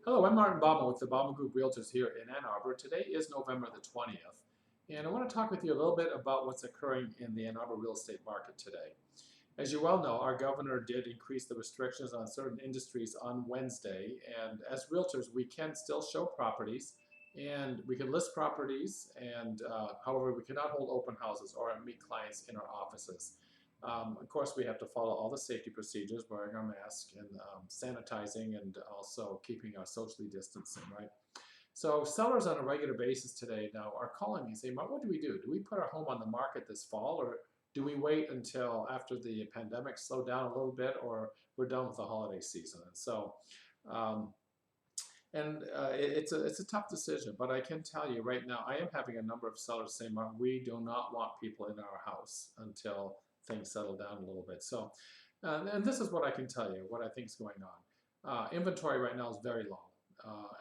Hello, I'm Martin Bouma with the Bouma Group Realtors here in Ann Arbor. Today is November the 20th, and I want to talk with you a little bit about what's occurring in the Ann Arbor real estate market today. As you well know, our governor did increase the restrictions on certain industries on Wednesday, and as realtors, we can still show properties, and we can list properties, and however, we cannot hold open houses or meet clients in our offices. Of course, we have to follow all the safety procedures, wearing our mask and sanitizing, and also keeping our socially distancing, right? So sellers on a regular basis today now are calling me and saying, what do we do? Do we put our home on the market this fall, or do we wait until after the pandemic slowed down a little bit, or we're done with the holiday season? And so, it's a tough decision, but I can tell you right now, I am having a number of sellers say, Mark, we do not want people in our house until things settle down a little bit. So, and this is what I can tell you, what I think is going on. Inventory right now is very low.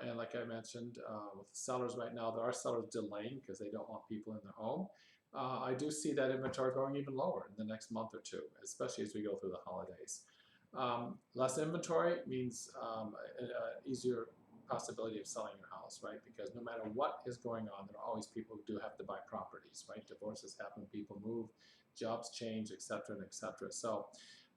And like I mentioned, with sellers right now, there are sellers delaying because they don't want people in their home. I do see that inventory going even lower in the next month or two, especially as we go through the holidays. Less inventory means easier possibility of selling your house, right? Because no matter what is going on, there are always people who do have to buy properties, right? Divorces happen, people move, jobs change, etc., and etc. So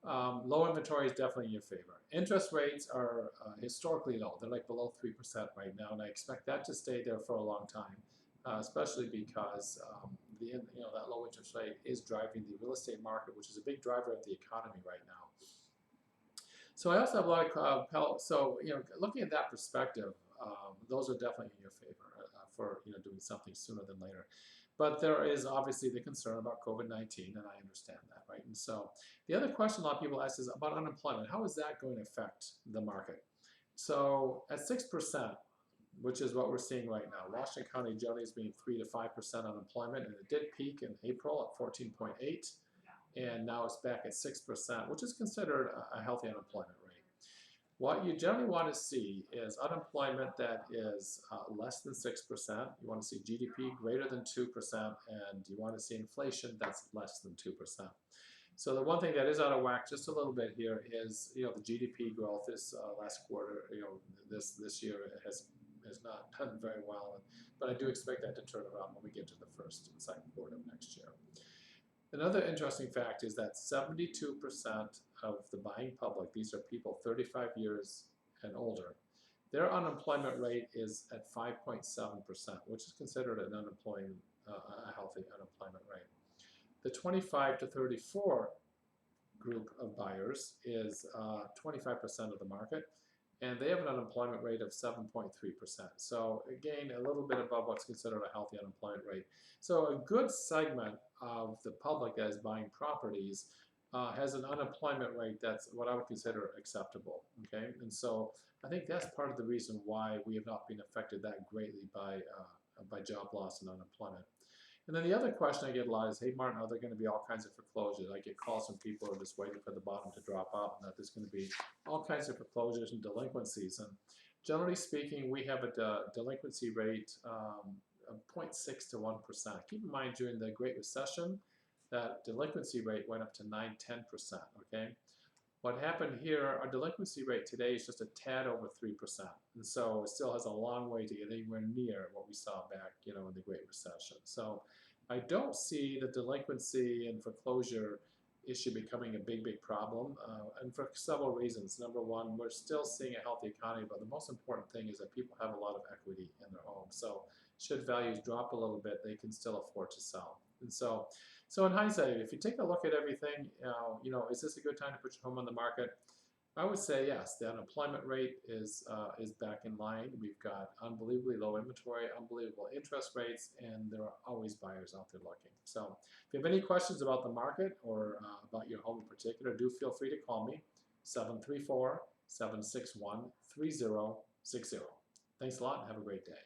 low inventory is definitely in your favor. Interest rates are historically low. They're like below 3% right now, and I expect that to stay there for a long time, especially because that low interest rate is driving the real estate market, which is a big driver of the economy right now. So I also have a lot of looking at that perspective, those are definitely in your favor for doing something sooner than later. But there is obviously the concern about COVID-19, and I understand that, right? And so the other question a lot of people ask is about unemployment. How is that going to affect the market? So at 6%, which is what we're seeing right now, Washington County generally is being 3 to 5% unemployment, and it did peak in April at 14.8. And now it's back at 6%, which is considered a healthy unemployment rate. What you generally want to see is unemployment that is less than 6%. You want to see GDP greater than 2%, and you want to see inflation that's less than 2%. So the one thing that is out of whack just a little bit here is the GDP growth this last quarter. This year has not done very well, but I do expect that to turn around when we get to the first and second quarter of next year. Another interesting fact is that 72% of the buying public, these are people 35 years and older, their unemployment rate is at 5.7%, which is considered an a healthy unemployment rate. The 25 to 34 group of buyers is 25% of the market, and they have an unemployment rate of 7.3%. So again, a little bit above what's considered a healthy unemployment rate. So a good segment of the public that is buying properties has an unemployment rate that's what I would consider acceptable, okay? And so I think that's part of the reason why we have not been affected that greatly by job loss and unemployment. And then the other question I get a lot is, hey, Martin, are there going to be all kinds of foreclosures? I get calls from people who are just waiting for the bottom to drop out, and that there's going to be all kinds of foreclosures and delinquencies. And generally speaking, we have a delinquency rate of 0.6 to 1%. Keep in mind, during the Great Recession, that delinquency rate went up to 9–10%, okay? What happened here, our delinquency rate today is just a tad over 3%. And so it still has a long way to get anywhere near what we saw back, in the Great Recession. So I don't see the delinquency and foreclosure issue becoming a big problem, and for several reasons. Number one, we're still seeing a healthy economy, but the most important thing is that people have a lot of equity in their home. So should values drop a little bit, they can still afford to sell. And so in hindsight, if you take a look at everything, is this a good time to put your home on the market? I would say yes. The unemployment rate is back in line. We've got unbelievably low inventory, unbelievable interest rates, and there are always buyers out there looking. So if you have any questions about the market or about your home in particular, do feel free to call me, 734-761-3060. Thanks a lot and have a great day.